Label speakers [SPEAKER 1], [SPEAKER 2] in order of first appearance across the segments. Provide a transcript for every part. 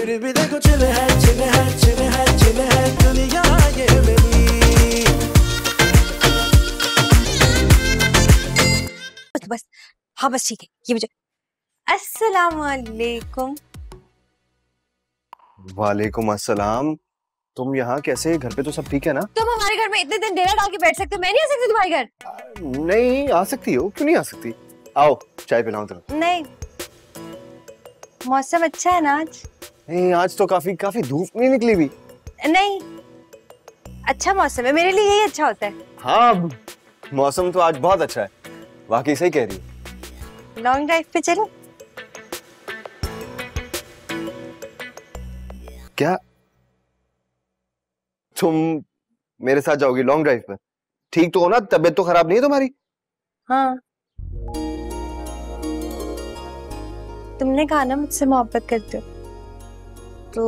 [SPEAKER 1] फिर भी देखो चिल है चिल है चिल है चिल है दुनिया ये मेरी।
[SPEAKER 2] बस हाँ बस ठीक है ये मुझे। अस्सलाम वालेकुम।
[SPEAKER 3] वालेकुम अस्सलाम। तुम यहाँ कैसे? घर पे तो सब ठीक है ना?
[SPEAKER 2] तुम हमारे घर में इतने दिन डेरा डाल के बैठ सकते हो, मैं नहीं आ सकती तुम्हारे घर?
[SPEAKER 3] नहीं आ सकती हो, क्यों नहीं आ सकती? आओ चाय पिलाऊं तुम्हें।
[SPEAKER 2] नहीं, मौसम अच्छा है ना आज?
[SPEAKER 3] नहीं आज तो काफी धूप नहीं निकली भी।
[SPEAKER 2] नहीं, अच्छा मौसम है, मेरे लिए यही अच्छा होता है।
[SPEAKER 3] हाँ मौसम तो आज बहुत अच्छा है, वाकई सही कह रही है।
[SPEAKER 2] लॉन्ग ड्राइव पे चलो।
[SPEAKER 3] क्या तुम मेरे साथ जाओगी लॉन्ग ड्राइव पर? ठीक तो हो ना? तबीयत तो खराब नहीं है तुम्हारी?
[SPEAKER 2] हाँ, तुमने कहा ना मुझसे मोहब्बत करते हो, तो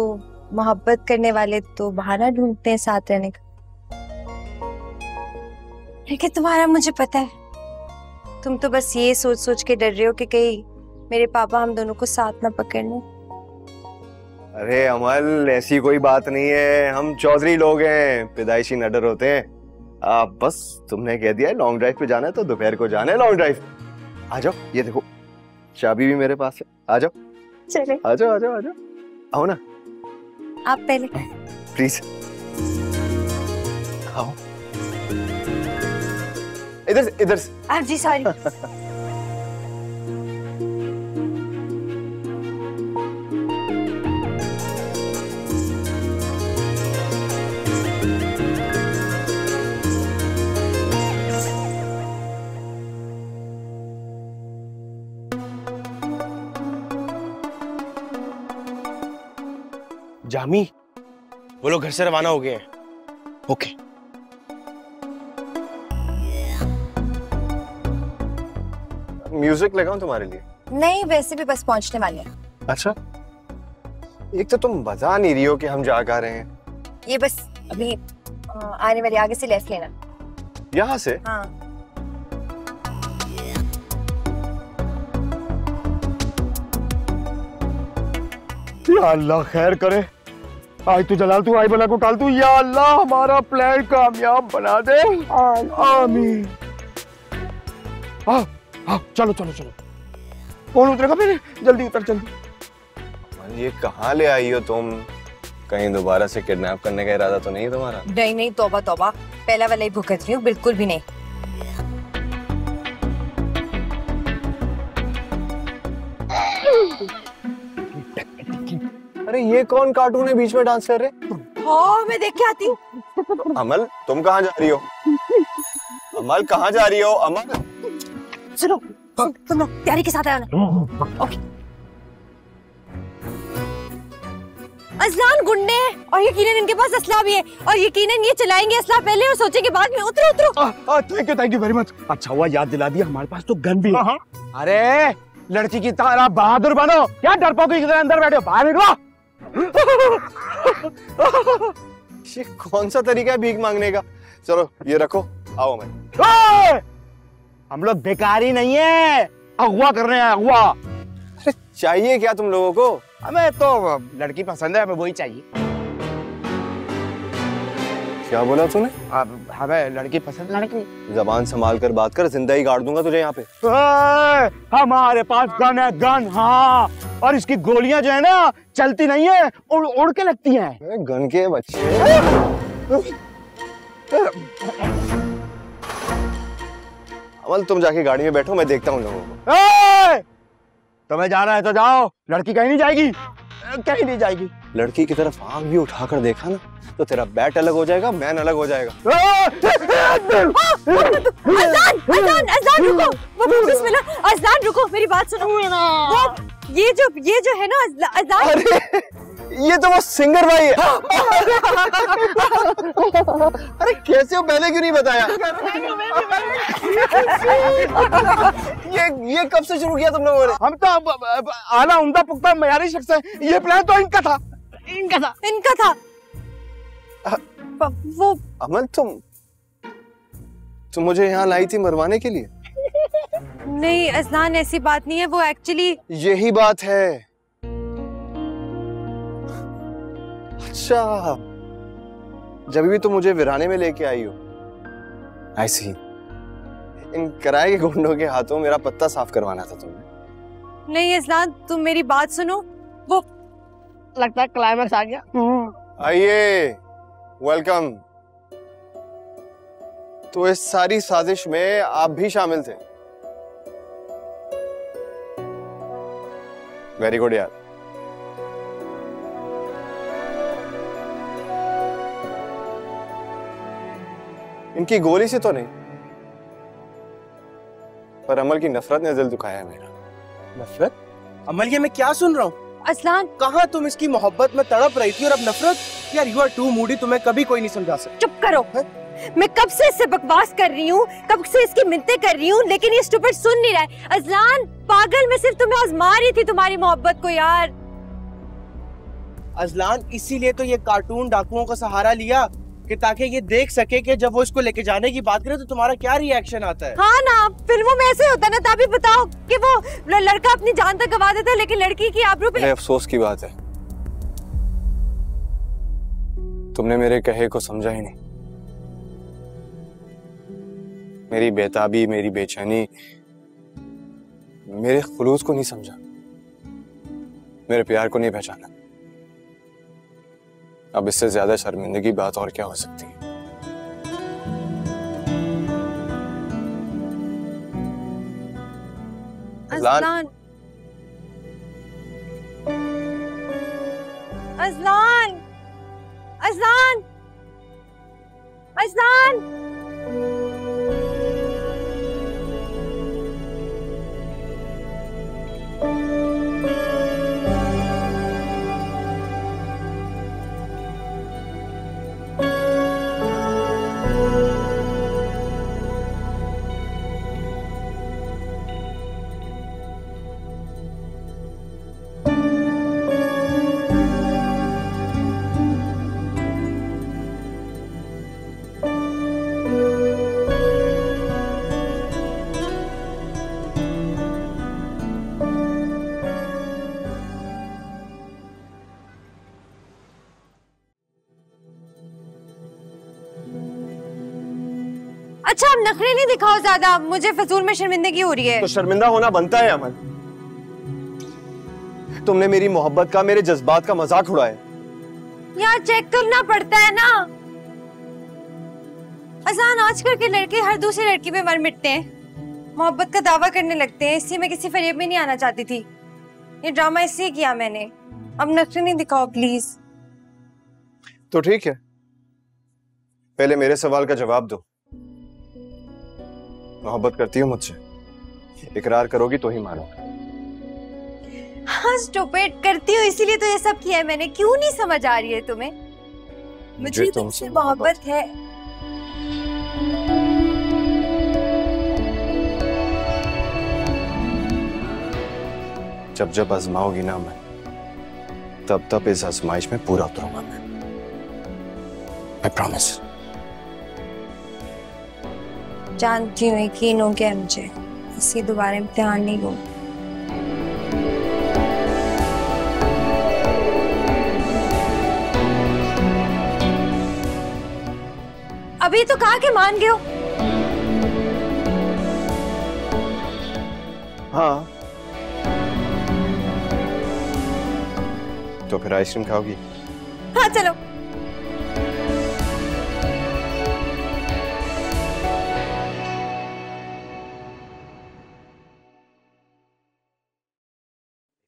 [SPEAKER 2] मोहब्बत करने वाले तो बहाना ढूंढते हैं साथ रहने का। लेकिन तुम्हारा मुझे पता है, तुम तो बस ये सोच सोच के डर रहे हो कि कहीं मेरे पापा हम दोनों को साथ ना पकड़ लें।
[SPEAKER 3] अरे अमल ऐसी कोई बात नहीं है, हम चौधरी लोग हैं, पैदाइशी नडर होते हैं। बस तुमने कह दिया है लॉन्ग ड्राइव पे जाना है तो दोपहर को जाना है लॉन्ग ड्राइव। आ जाओ, ये देखो चाबी भी मेरे पास है, आ जाओ।
[SPEAKER 2] चले
[SPEAKER 3] आ जाओ आ जाओ आ जाओ, आओ ना।
[SPEAKER 2] आप पहले
[SPEAKER 3] प्लीज आओ। इधर से।
[SPEAKER 2] आप जी सॉरी।
[SPEAKER 4] जामी वो लोग घर से रवाना हो गए हैं। ओके
[SPEAKER 3] म्यूजिक लगाऊं तुम्हारे लिए?
[SPEAKER 2] नहीं, वैसे भी बस पहुंचने वाले हैं।
[SPEAKER 3] अच्छा, एक तो तुम बता नहीं रही हो कि हम जा कहाँ रहे हैं।
[SPEAKER 2] ये बस अभी आने वाली आगे से लेफ्ट लेना।
[SPEAKER 3] यहाँ से?
[SPEAKER 2] हाँ।
[SPEAKER 5] या अल्लाह खैर करे, आज तो जलाल तू आई बला को टाल तू। या अल्लाह हमारा प्लान कामयाब बना दे, आमीन। चलो चलो चलो, कौन उतरेगा फिर? जल्दी उतर जल्दी।
[SPEAKER 3] ये कहाँ ले आई हो तुम? कहीं दोबारा से किडनैप करने का इरादा तो नहीं तुम्हारा?
[SPEAKER 2] नहीं नहीं, तौबा तौबा, पहला वाला ही भुगत रही हूँ, बिल्कुल भी नहीं।
[SPEAKER 3] अरे ये कौन कार्टून है बीच में डांस कर रहे?
[SPEAKER 2] हाँ मैं देख के आती हूँ।
[SPEAKER 3] अमल तुम कहाँ जा रही हो? अमल कहाँ जा रही हो? अमल
[SPEAKER 2] सुनो, तुम लोग तैयारी के साथ आए ना। ओके। अज़लान गुंडे और यकीनन इनके पास असला भी है, और यकीनन ये चलाएंगे असला पहले और सोचेंगे बाद में। उतरो उतरो।
[SPEAKER 5] Thank you very much. अच्छा हुआ याद दिला दिया, हमारे पास तो गन भी है। अरे लड़की की तरह बहादुर बनो, क्या डरपोकी की तरह अंदर बैठे हो? बाहर निकलो।
[SPEAKER 3] ये कौन सा तरीका है भीख मांगने का? चलो ये रखो, आओ। मैं
[SPEAKER 5] हम लोग बेकारी नहीं है, अगवा कर रहे हैं, अगवा।
[SPEAKER 3] अरे चाहिए क्या तुम लोगों को?
[SPEAKER 5] हमें तो लड़की पसंद है, हमें वही चाहिए।
[SPEAKER 3] क्या बोला तूने?
[SPEAKER 5] अब हमें लड़की पसंद। लड़की
[SPEAKER 3] जबान संभाल कर बात कर, जिंदा ही गाड़ दूंगा तुझे यहाँ पे।
[SPEAKER 5] हमारे पास गन है, गन। हाँ, और इसकी गोलियां जो है ना चलती नहीं है, उड़ उड़ के लगती हैं।
[SPEAKER 3] गन के बच्चे। अमल तुम जाके गाड़ी में बैठो, मैं देखता हूँ लोगों को।
[SPEAKER 5] तुम्हें जाना है तो जाओ, लड़की कहीं नहीं जाएगी, कहीं नहीं जाएगी।
[SPEAKER 3] लड़की की तरफ आंख भी उठाकर देखा ना तो तेरा बैट अलग हो जाएगा, मैन अलग हो जाएगा।
[SPEAKER 2] अज़लान रुको, बिस्मिल्लाह। अज़लान रुको, मेरी बात सुनो। ये जो है ना अज़लान।
[SPEAKER 3] अरे ये तो वो सिंगर भाई है। अरे कैसे हो, पहले क्यों नहीं बताया? ये कब से शुरू किया तुम लोगों ने?
[SPEAKER 5] हम तो आला उम्दा पुख्ता मयारी शख्स है, ये प्लान तो इनका था।
[SPEAKER 2] वो
[SPEAKER 3] अमल तुम मुझे यहाँ लाई थी मरवाने के लिए?
[SPEAKER 2] नहीं अज़लान, ऐसी बात नहीं है, वो एक्चुअली।
[SPEAKER 3] यही बात है। अच्छा, जब भी तुम मुझे वीराने में लेके आई हो। आई सी, इन किराए के गुंडों के हाथों मेरा पत्ता साफ करवाना था तुमने।
[SPEAKER 2] नहीं अजलान, तुम मेरी बात सुनो। वो
[SPEAKER 6] लगता है क्लाइमैक्स आ गया।
[SPEAKER 3] आइए, वेलकम। तो इस सारी साजिश में आप भी शामिल थे। वेरी गुड यार। इनकी गोली से तो नहीं, पर अमल की नफरत ने दिल दुखाया है मेरा।
[SPEAKER 4] नफरत? अमल, ये मैं क्या सुन रहा हूँ?
[SPEAKER 2] अजलान
[SPEAKER 4] कहाँ तुम इसकी मोहब्बत में तड़प रही थी और अब नफरत? यार यू आर टू मूडी, तुम्हें कभी कोई नहीं समझा सकता।
[SPEAKER 2] चुप करो। मैं कब से इससे बकवास कर रही हूँ, कब से इसकी मिन्नतें कर रही हूँ, लेकिन ये स्टूपिड सुन नहीं रहा है। अजलान पागल, मैं सिर्फ तुम्हें आजमा रही थी, तुम्हारी मोहब्बत को यार।
[SPEAKER 4] अजलान, इसीलिए तो ये कार्टून डाकुओं का सहारा लिया कि ताकि ये देख सके कि जब वो इसको लेके जाने की बात करे तो तुम्हारा क्या रिएक्शन आता है।
[SPEAKER 2] हाँ ना, फिल्मों में ऐसे होता है ना। तभी बताओ कि वो लड़का अपनी जान तक गवा देता है, लेकिन लड़की की आबरू पे।
[SPEAKER 3] अफसोस की बात है, तुमने मेरे कहे को समझा ही नहीं। मेरी बेताबी, मेरी बेचैनी, मेरे खुलूस को नहीं समझा, मेरे प्यार को नहीं पहचाना। अब इससे ज्यादा शर्मिंदगी बात और क्या हो सकती है।
[SPEAKER 2] Azlan, Azlan, Azlan, Azlan. अच्छा, अब नखरे नहीं दिखाओ ज्यादा, मुझे फजूल में शर्मिंदगी हो रही है।
[SPEAKER 3] तो शर्मिंदा होना बनता है अमल। तुमने मेरी मोहब्बत का, मेरे जज्बात का मजाक उड़ाया।
[SPEAKER 2] यार चेक करना पड़ता है ना। अजान, आजकल के लड़के हर दूसरी लड़की पे मर मिटते हैं, मोहब्बत का दावा करने लगते हैं। इसलिए मैं किसी फरेब में नहीं आना चाहती थी। ये ड्रामा इसलिए किया मैंने। अब नखरे नहीं दिखाओ प्लीज।
[SPEAKER 3] तो ठीक है, पहले मेरे सवाल का जवाब दो। मोहब्बत करती हो मुझसे? इकरार करोगी तो ही मानूंगा।
[SPEAKER 2] हाँ स्टूपिड, करती हूँ, इसीलिए तो ये सब किया है मैंने। क्यों नहीं समझ आ रही है तुम्हें? मुझे तुमसे मोहब्बत है।
[SPEAKER 3] जब जब आजमाओगी ना मैं, तब तब इस आजमाइश में पूरा उतरूंगा मैं। I promise।
[SPEAKER 2] जानती हूँ, यकीन हो गया मुझे। इसी दोबारा इम्तिहान नहीं लूँ। अभी तो कहा कि मान गए हो।
[SPEAKER 3] हाँ, तो फिर आइसक्रीम खाओगी?
[SPEAKER 2] हाँ चलो।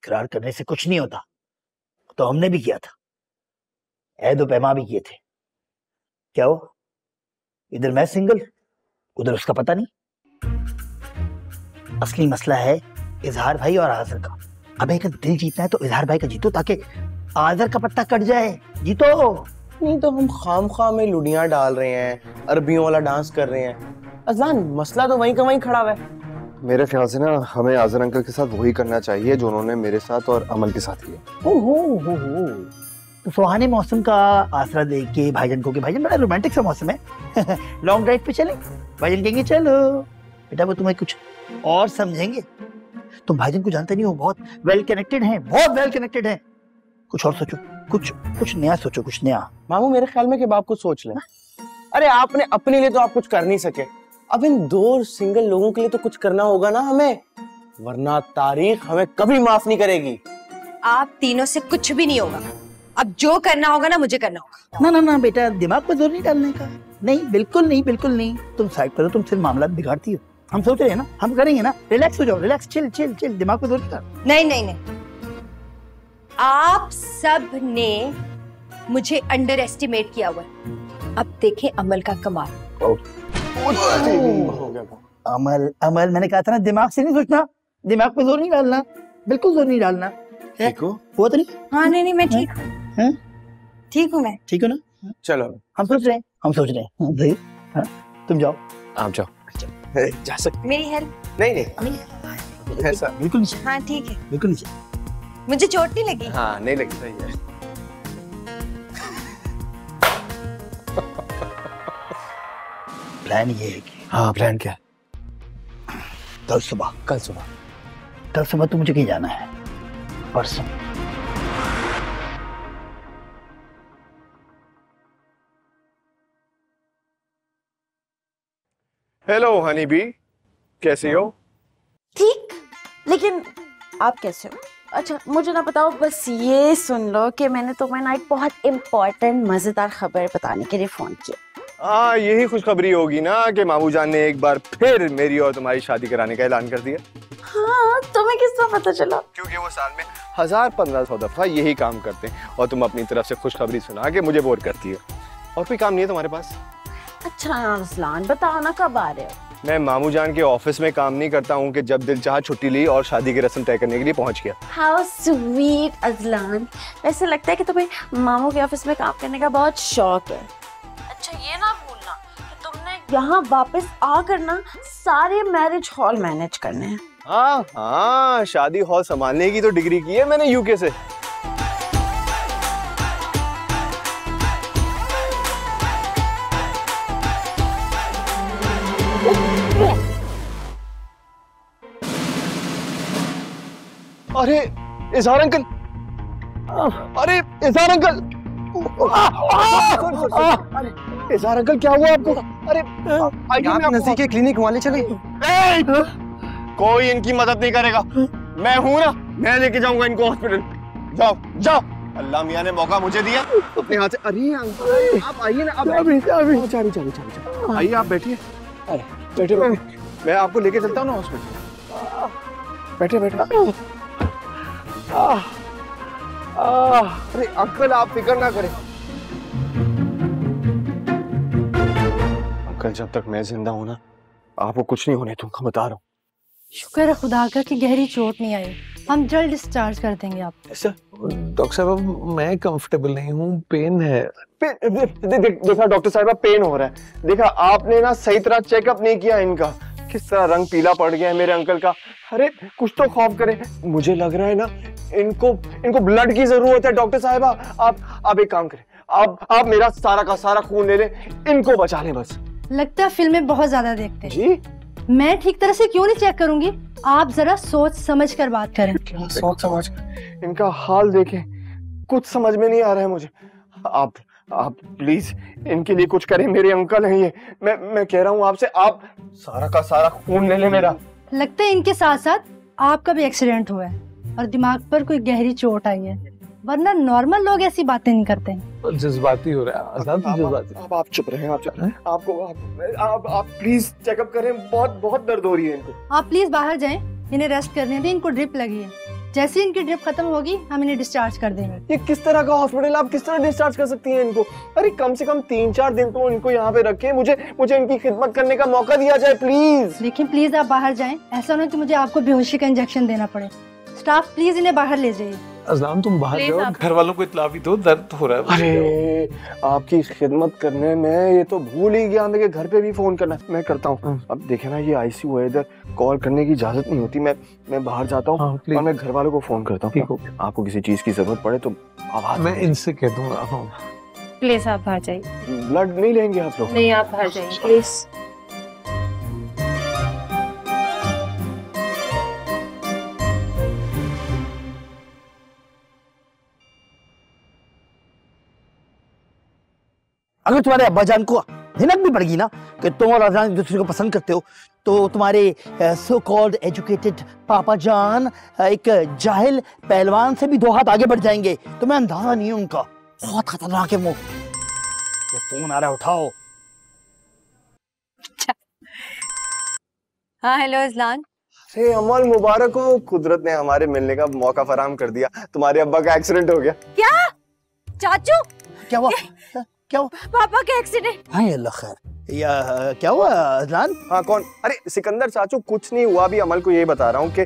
[SPEAKER 6] इकरार करने से कुछ नहीं होता, तो हमने भी किया था, ऐद और पैमा भी किए थे। क्या हो, इधर मैं सिंगल, उधर उसका पता नहीं। असली मसला है इजहार भाई और आजर का। अब एक दिल जीतना है तो इजहार भाई का जीतो, ताकि आजर का पत्ता कट जाए। जीतो।
[SPEAKER 4] नहीं तो हम खामखा में लुड़ियां डाल रहे हैं, अरबियों वाला डांस कर रहे हैं। अजलान, मसला तो वहीं का वहीं खड़ा हुआ है।
[SPEAKER 3] मेरे ख्याल से ना हमें आजर अंकल के साथ वही करना चाहिए जो उन्होंने मेरे साथ और अमल के साथ किया।
[SPEAKER 6] ओहो, तो सुहाने मौसम का आसरा देख के भाईजान को, कि भाईजान बड़ा रोमांटिक सा मौसम है, लॉन्ग ड्राइव पे चले। भाईजान कहेंगे चलो बेटा, वो तुम्हें कुछ और समझेंगे। तुम भाईजान को जानते नहीं हो, बहुत वेल कनेक्टेड हैं, बहुत वेल कनेक्टेड हैं। कुछ और सोचो। कुछ कुछ नया सोचो, कुछ नया।
[SPEAKER 4] मामू मेरे ख्याल में कि बाप कुछ सोच ले। अरे आपने अपने लिए तो आप कुछ कर नहीं सके, अब इन 2 सिंगल लोगों के लिए तो कुछ करना होगा ना हमें, वरना तारीख हमें कभी माफ नहीं करेगी।
[SPEAKER 2] आप तीनों से कुछ भी नहीं होगा। अब जो करना होगा ना मुझे करना होगा।
[SPEAKER 6] ना ना ना बेटा, दिमाग पर जोर नहीं डालने का। नहीं, बिल्कुल नहीं, बिल्कुल नहीं। तुम साइड पर हो, तुम सिर्फ मामला बिगाड़ती हो। हम सोच रहे हैं ना, हम करेंगे ना। रिलैक्स हो जाओ, रिलैक्स, चिल चिल चिल, दिमाग पर जोर नहीं डाल।
[SPEAKER 2] नहीं नहीं नहीं, आप सब ने मुझे अंडर एस्टिमेट किया हुआ है। अब देखें अमल का कमाल।
[SPEAKER 4] हो गया।
[SPEAKER 6] अमल अमल, मैंने कहा था ना, दिमाग से नहीं सोचना, दिमाग पे जोर नहीं डालना, बिल्कुल जोर नहीं डालना।
[SPEAKER 4] ठीक हो?
[SPEAKER 6] हुआ तो नहीं?
[SPEAKER 2] हाँ नहीं नहीं, मैं ठीक
[SPEAKER 6] हैं?
[SPEAKER 2] ठीक हूँ मैं।
[SPEAKER 6] ठीक हो ना?
[SPEAKER 4] चलो
[SPEAKER 6] हम सोच रहे हैं, हम सोच रहे हैं। हाँ, सही। हाँ, तुम जाओ।
[SPEAKER 4] आप जाओ। जा सकते?
[SPEAKER 2] मेरी हेल्प?
[SPEAKER 4] नहीं नहीं, ऐसा
[SPEAKER 6] बिल्कुल नीचे,
[SPEAKER 2] हाँ ठीक है।
[SPEAKER 6] बिल्कुल नीचे।
[SPEAKER 2] मुझे चोट नहीं लगी।
[SPEAKER 4] हाँ नहीं लगी, सही है।
[SPEAKER 6] प्लान ये है कि
[SPEAKER 4] हाँ प्लान क्या है?
[SPEAKER 6] कल सुबह तो मुझे कहीं जाना है। परसों
[SPEAKER 3] हेलो हनी बी, कैसी हो?
[SPEAKER 7] ठीक, लेकिन आप कैसे हो? अच्छा मुझे ना बताओ, बस ये सुन लो कि मैंने तुम्हें ना एक बहुत इम्पोर्टेंट मजेदार खबर बताने के लिए फोन किया।
[SPEAKER 3] हाँ, यही खुशखबरी होगी ना कि मामू जान ने एक बार फिर मेरी और तुम्हारी शादी कराने का ऐलान कर दिया।
[SPEAKER 7] हाँ, तुम्हें किस तरह पता चला?
[SPEAKER 3] क्योंकि वो साल में 1000-1500 दफा यही काम करते हैं और तुम अपनी तरफ से खुशखबरी सुना के मुझे बोर करती हो। और कोई काम नहीं है तुम्हारे पास?
[SPEAKER 7] अच्छा अज़लान, बताओ ना कब आ रहे हो?
[SPEAKER 3] मैं मामू जान के ऑफिस में काम नहीं करता हूँ कि जब दिल चाहा छुट्टी ली और शादी की रस्म तय करने के लिए पहुंच गया।
[SPEAKER 7] हाउ स्वीट अज़लान, ऐसे लगता है कि तुम्हें मामू के ऑफिस में काम करने का बहुत शौक है। अच्छा ये ना भूलना कि तुमने यहाँ वापस आकर ना सारे मैरिज हॉल मैनेज करने हैं।
[SPEAKER 3] हाँ हाँ, शादी हॉल संभालने की तो डिग्री की है मैंने यूके से। अरे इज़हार अंकल, अरे इज़हार अंकल, इज़हार अंकल क्या हुआ आपको? अरे
[SPEAKER 4] आप नजदीक के क्लिनिक वाले चले?
[SPEAKER 3] कोई इनकी मदद नहीं करेगा, मैं हूं ना, मैं लेके जाऊंगा इनको हॉस्पिटल। जाओ जाओ, अल्लाह मियां ने मौका मुझे दिया अपने हाथ से। अरे अंकल आप आइए ना, आप आइए, आप बैठिए, बैठे मैं आपको लेके चलता हूँ ना हॉस्पिटल। बैठे बैठे। अरे अंकल आप फिक्र ना करें, अंकल जब तक मैं जिंदा हूं ना आपको कुछ नहीं होने दूंगा, बता रहा हूँ।
[SPEAKER 8] शुक्र है खुदा का कि गहरी चोट नहीं आई। हम जल्द डिस्चार्ज कर देंगे आपको।
[SPEAKER 9] डॉक्टर साहब मैं कंफर्टेबल नहीं हूँ, पेन है।
[SPEAKER 3] देखा डॉक्टर साहब पेन हो रहा है। देखा आपने ना सही तरह चेकअप नहीं किया इनका, किस तरह रंग पीला पड़ गया है मेरे अंकल का। अरे कुछ तो खौफ करे, मुझे लग रहा है ना इनको ब्लड की जरूरत है। डॉक्टर साहिबा आप एक काम करें, आप मेरा सारा का सारा खून ले लें, इनको बचा लें बस।
[SPEAKER 8] लगता है फिल्में बहुत ज्यादा देखते हैं।
[SPEAKER 3] जी
[SPEAKER 8] मैं ठीक तरह से क्यों नहीं चेक करूंगी? आप जरा सोच समझ कर बात करें।
[SPEAKER 3] क्या सोच समझ कर? इनका हाल देखें, कुछ समझ में नहीं आ रहा है मुझे। आप प्लीज इनके लिए कुछ करें, मेरे अंकल हैं ये। मैं कह रहा हूँ आपसे, आप सारा का सारा खून ले लें मेरा।
[SPEAKER 8] लगता है इनके साथ साथ आपका भी एक्सीडेंट हुआ है और दिमाग पर कोई गहरी चोट आई है, वरना नॉर्मल लोग ऐसी बातें नहीं करते हैं।
[SPEAKER 9] जज्बाती हो रहा है जज्बाती।
[SPEAKER 3] आप चुप रहे, आप चुप। आप प्लीज चेकअप करें, बहुत दर्द हो रही है इनको।
[SPEAKER 8] आप प्लीज बाहर जाएं, इन्हें रेस्ट करने दें। इनको ड्रिप लगी है, जैसे इनकी ड्रिप खत्म होगी हम इन्हें डिस्चार्ज कर देंगे।
[SPEAKER 3] ये किस तरह का हॉस्पिटल, आप किस तरह डिस्चार्ज कर सकती हैं इनको? अरे कम से कम 3-4 दिन तो इनको यहाँ पे रखें, मुझे इनकी खिदमत करने का मौका दिया जाए प्लीज।
[SPEAKER 8] लेकिन प्लीज आप बाहर जाएं, ऐसा ना कि मुझे आपको बेहोशी का इंजेक्शन देना पड़े। स्टाफ प्लीज इन्हें बाहर ले जाइए।
[SPEAKER 9] अज़लान तुम बाहर जाओ, घर वालों को इत्तला भी दो, दर्द हो रहा है।
[SPEAKER 3] अरे आपकी खिदमत करने में ये तो भूल ही गया मैं कि घर पे भी फोन करना। मैं करता हूँ। अब देखे ना ये आईसीयू है, इधर कॉल करने की इजाजत नहीं होती। मैं बाहर जाता हूँ और मैं घर वालों को फोन करता हूँ। आपको किसी चीज की जरूरत पड़े तो आवाज
[SPEAKER 9] मैं इनसे कह दूंगा।
[SPEAKER 2] प्लीज आप बाहर जाइए।
[SPEAKER 3] ब्लड नहीं लेंगे आप लोग?
[SPEAKER 2] नहीं आप बाहर जाइए प्लीज।
[SPEAKER 6] अगर तुम्हारे अब्बा जान को हिनक भी पड़ेगी ना कि तुम और अजलान एक दूसरे को पसंद करते हो, तो तुम्हारे सो कॉल्ड एजुकेटेड पापा जान एक जाहिल पहलवान से भी 2 हाथ आगे बढ़ जाएंगे। तुम्हें अंदाजा नहीं है उनका, बहुत खतरनाक है वो। ये फोन आ रहा है, उठाओ।
[SPEAKER 2] हाँ हेलो अजलान।
[SPEAKER 3] अरे अमल मुबारक हो, कुदरत ने हमारे मिलने का मौका फराहम कर दिया। तुम्हारे अब्बा का एक्सीडेंट हो गया।
[SPEAKER 2] क्या चाचू?
[SPEAKER 6] क्या हुआ? क्या हुआ?
[SPEAKER 2] पापा का एक्सीडेंट?
[SPEAKER 6] हाँ अल्लाह खैर। या क्या हुआ अजलान?
[SPEAKER 3] हाँ कौन? अरे सिकंदर चाचू, कुछ नहीं हुआ। अभी अमल को यही बता रहा हूँ कि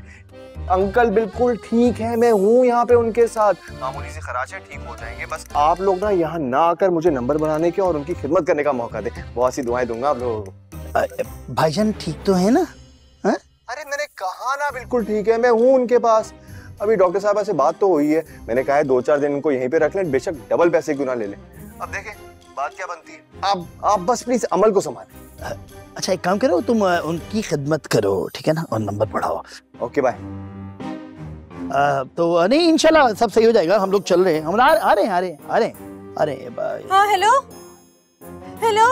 [SPEAKER 3] अंकल बिल्कुल ठीक है, मैं हूँ यहाँ पे उनके साथ। मामूली सी खराश है, ठीक हो जाएंगे। बस आप लोग ना यहाँ ना आकर मुझे नंबर बनाने के और उनकी खिदमत करने का मौका दे। बहुत सी दुआएं दूंगा आप लोगों को।
[SPEAKER 6] भाईजान ठीक तो है ना? हा?
[SPEAKER 3] अरे मैंने कहा ना बिल्कुल ठीक है, मैं हूँ उनके पास। अभी डॉक्टर साहब से बात तो हुई है, मैंने कहा है 2-4 दिन उनको यहीं पे रख लें, बेशक डबल पैसे क्यों ना ले लें। अब देखें बात क्या बनती है। आप बस प्लीज अमल को संभालें।
[SPEAKER 6] अच्छा एक काम करो, तुम उनकी खिदमत करो, ठीक है ना, और नंबर बढ़ाओ।
[SPEAKER 3] Okay bye.
[SPEAKER 6] तो नहीं इंशाल्लाह सब सही हो जाएगा। हम लोग चल रहे हैं, हम आ रहे हैं बाय।
[SPEAKER 2] हाँ हेलो हेलो।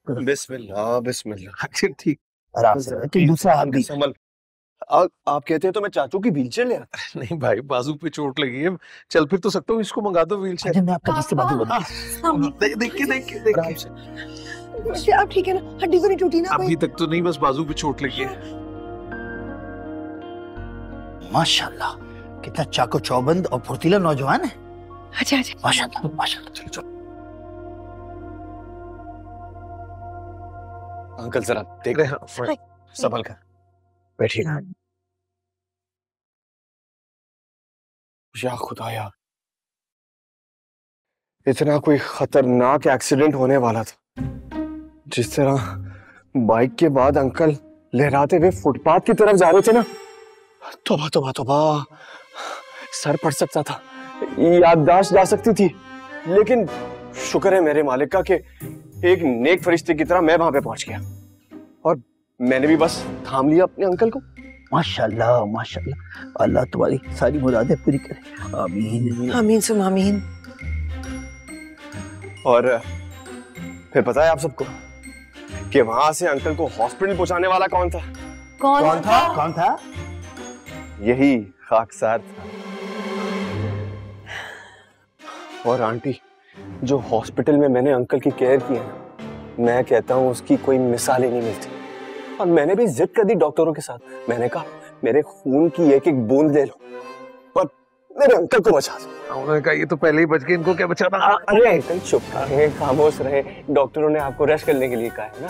[SPEAKER 3] बिस्मिल्लाह बिस्मिल्लाह।
[SPEAKER 9] अच्छा ठीक।
[SPEAKER 6] आराम से, कि दूसरा हाथ भी।
[SPEAKER 3] अमल आप कहते हैं तो मैं चाचू की व्हीलचेयर ले आता।
[SPEAKER 9] नहीं भाई, बाजू पे चोट लगी है, चल फिर तो सकता हूँ, इसको मंगा दो व्हीलचेयर।
[SPEAKER 6] मैं आपका जिससे बाजू बता।
[SPEAKER 9] देखिए
[SPEAKER 2] आप ठीक है ना? हड्डी तो नहीं टूटी ना?
[SPEAKER 9] अभी तक तो नहीं, बस बाजू पे चोट लगी है।
[SPEAKER 6] माशाल्लाह कितना चाको चौबंद और फुर्तीला नौजवान है।
[SPEAKER 2] अच्छा अच्छा
[SPEAKER 6] माशाल्लाह माशाल्लाह। चलो चलो
[SPEAKER 3] अंकल जरा देख रहे हैं, संभल कर बैठिए। या खुदाया, इतना कोई खतरनाक एक्सीडेंट होने वाला था। जिस तरह बाइक के बाद अंकल लहराते हुए फुटपाथ की तरफ जा रहे थे ना, तौबा तौबा तौबा, सर पड़ सकता था, याददाश्त जा सकती थी। लेकिन शुक्र है मेरे मालिक का कि एक नेक फरिश्ते की तरह मैं वहां पे पहुंच गया और मैंने भी बस थाम लिया अपने अंकल को।
[SPEAKER 6] माशाल्लाह माशाल्लाह, अल्लाह तुम्हारी सारी मुरादें पूरी करे। आमीन
[SPEAKER 2] आमीन सुम आमीन।
[SPEAKER 3] और फिर पता है आप सबको कि वहां से अंकल को हॉस्पिटल पहुंचाने वाला कौन था?
[SPEAKER 6] कौन था?
[SPEAKER 3] यही खाकसार था। और आंटी, जो हॉस्पिटल में मैंने अंकल की केयर की है ना, मैं कहता हूँ उसकी कोई मिसाल ही नहीं मिलती। और मैंने भी जिद कर दी डॉक्टरों के साथ, मैंने कहा मेरे खून की एक एक बूंद ले लो और मेरे अंकल को बचा दो।
[SPEAKER 9] उन्होंने कहा ये तो पहले ही बच गए, इनको क्या बचाना।
[SPEAKER 3] अरे अंकल चुप रहे, खामोश रहे, डॉक्टरों ने आपको रेस्ट करने के लिए कहा है ना।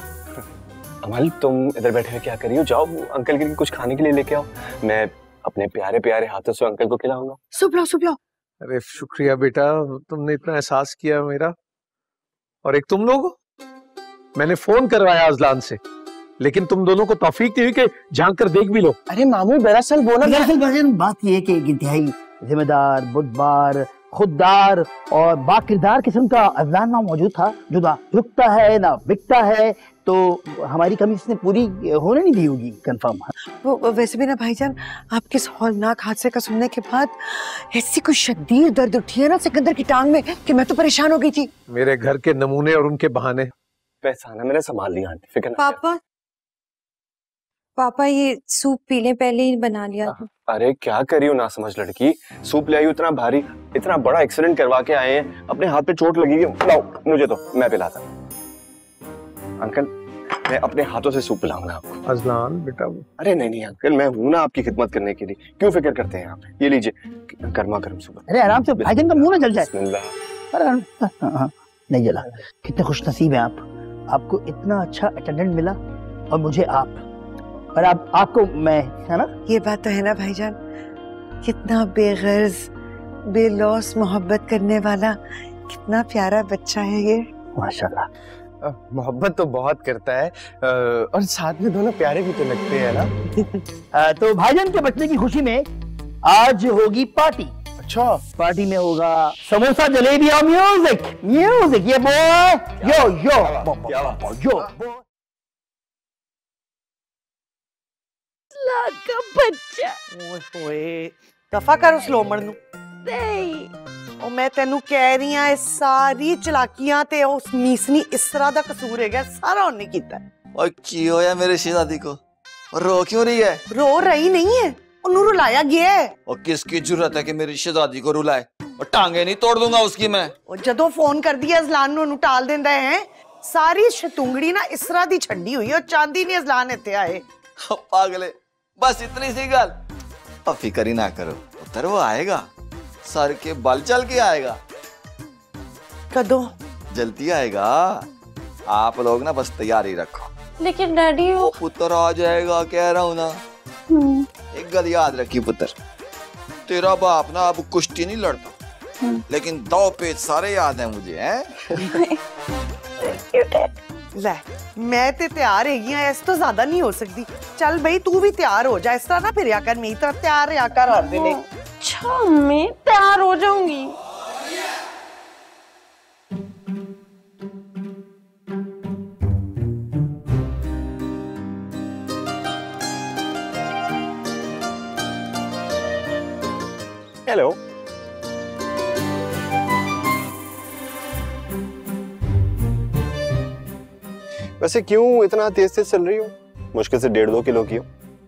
[SPEAKER 3] अमल तुम इधर बैठे हुए क्या कर रही हो? जाओ अंकल के लिए कुछ खाने के लिए लेके आओ, मैं अपने प्यारे प्यारे हाथों से अंकल को खिलाऊंगा।
[SPEAKER 2] सुप लाओ।
[SPEAKER 9] अरे शुक्रिया बेटा, तुमने इतना एहसास किया मेरा। और एक तुम लोग, मैंने फोन करवाया अजलान से, लेकिन तुम दोनों को तौफीक नहीं हुई कि झांक कर देख भी लो।
[SPEAKER 6] अरे मामू दरअसल बात ये है कि एक इंतहाई जिम्मेदार, बुद्धबार, खुददार और बाकिरदार किस्म का अजलान वहाँ मौजूद था, जो ना रुकता है ना बिकता है, तो हमारी कमी इसने पूरी होने नहीं दी होगी कंफर्म।
[SPEAKER 10] वो वैसे भी ना भाईजान, आपके इस हौलनाक हादसे का सुनने के बाद ऐसी कोई शदीद दर्द उठी है ना सिकंदर की टांग में कि मैं तो परेशान हो गई थी।
[SPEAKER 9] मेरे घर के नमूने और उनके बहाने।
[SPEAKER 3] पहचाना, मैंने संभाल लिया आंटी, फिक्र ना।
[SPEAKER 2] पापा ये सूप पी ले, पहले ही बना लिया था।
[SPEAKER 3] अरे क्या करी हो ना समझ लड़की, सूप ले आई इतना भारी, इतना बड़ा एक्सीडेंट करवा के आए हैं, अपने हाथ पे चोट लगी है। लाओ मुझे तो, मैं पिलाता। अंकल मैं अपने हाथों से सूप पिलाऊंगा आपको।
[SPEAKER 9] अजलान बेटा,
[SPEAKER 3] अरे नहीं अंकल, मैं हूं ना आपकी खिदमत करने के लिए, क्यों फिक्र करते हैं आप? ये लीजिए गर्मा गर्म सूप।
[SPEAKER 6] अरे आराम से, भाईजान का मुंह ना जल जाए।
[SPEAKER 3] बिस्मिल्लाह।
[SPEAKER 6] अरे नहीं जला। कितने खुश नसीब हैं आप, आपको इतना अच्छा अटेंडेंट मिला और मुझे आप, और आपको मैं, है ना?
[SPEAKER 10] ये बात तो है ना भाईजान, कितना बेगर्ज बेलौस मोहब्बत करने वाला कितना प्यारा बच्चा है ये।
[SPEAKER 4] माशाल्लाह, मोहब्बत तो बहुत करता है और साथ में दोनों प्यारे भी तो लगते हैं ना।
[SPEAKER 6] तो भाईजान के बच्चे की खुशी में आज होगी पार्टी।
[SPEAKER 4] अच्छा,
[SPEAKER 6] पार्टी में होगा समोसा, जलेबी और म्यूजिक। ये बॉय यो।
[SPEAKER 7] लाख का बच्चा।
[SPEAKER 10] ओए होए दफा कर उस लोमड़ नु।
[SPEAKER 7] नहीं
[SPEAKER 10] ਉਹ ਮੈਂ ਤੈਨੂੰ ਕਹਿ ਰਹੀ ਆ ਇਹ ਸਾਰੀ ਚਲਾਕੀਆਂ ਤੇ ਉਸ ਨੀਸਨੀ ਇਸਰਾ ਦਾ ਕਸੂਰ ਹੈਗਾ ਸਾਰਾ ਉਹਨੇ ਕੀਤਾ।
[SPEAKER 11] और की होया मेरे शहजादी को रो क्यों रही है?
[SPEAKER 10] रो रही नहीं है ਉਹਨੂੰ रुलाया गया है।
[SPEAKER 11] और किसकी जरूरत है कि मेरी शहजादी को रुलाए? और टांगे नहीं तोड़ दूंगा उसकी मैं।
[SPEAKER 10] ਉਹ ਜਦੋਂ ਫੋਨ ਕਰਦੀ ਹੈ ਅਜ਼ਲਾਨ ਨੂੰ ਉਹਨੂੰ ਟਾਲ ਦਿੰਦਾ ਹੈ। ਸਾਰੀ ਸ਼ਤੁੰਗੜੀ ਨਾ ਇਸਰਾ ਦੀ ਛੱਡੀ ਹੋਈ ਹੈ ਚਾਂਦੀ ਨਹੀਂ ਅਜ਼ਲਾਨ ਇੱਥੇ ਆਏ।
[SPEAKER 11] पागले बस इतनी सी गल। अब फिक्र ही ना करो उधर वो आएगा सर के बल चल के आएगा।
[SPEAKER 10] कदों?
[SPEAKER 11] जल्दी आएगा आप लोग ना बस तैयारी रखो।
[SPEAKER 7] लेकिन डैडी वो
[SPEAKER 11] पुत्र आ जाएगा कह रहा हूं ना। एक गल याद रखी पुत्र तेरा बाप ना अब कुश्ती नहीं लड़ता लेकिन दाव पेच सारे याद है मुझे हैं।
[SPEAKER 10] ਲੈ ਮੈਂ ਤੇ ਤਿਆਰ ਹੈਗੀ ਆ ਇਸ ਤੋਂ ਜ਼ਿਆਦਾ ਨਹੀਂ ਹੋ ਸਕਦੀ। ਚੱਲ ਬਈ ਤੂੰ ਵੀ ਤਿਆਰ ਹੋ ਜਾ ਇਸ ਤਰ੍ਹਾਂ ਨਾ ਫਿਰਿਆ ਕਰ ਮੇਰੀ ਤਰ੍ਹਾਂ ਤਿਆਰ ਰਿਹਾ ਕਰ ਹਰ ਵੇਲੇ।
[SPEAKER 7] अच्छा मैं तैयार हो जाऊंगी।
[SPEAKER 3] हेलो वैसे क्यों इतना तेज तेज चल रही हो? मुश्किल से 1.5-2 किलो की हो।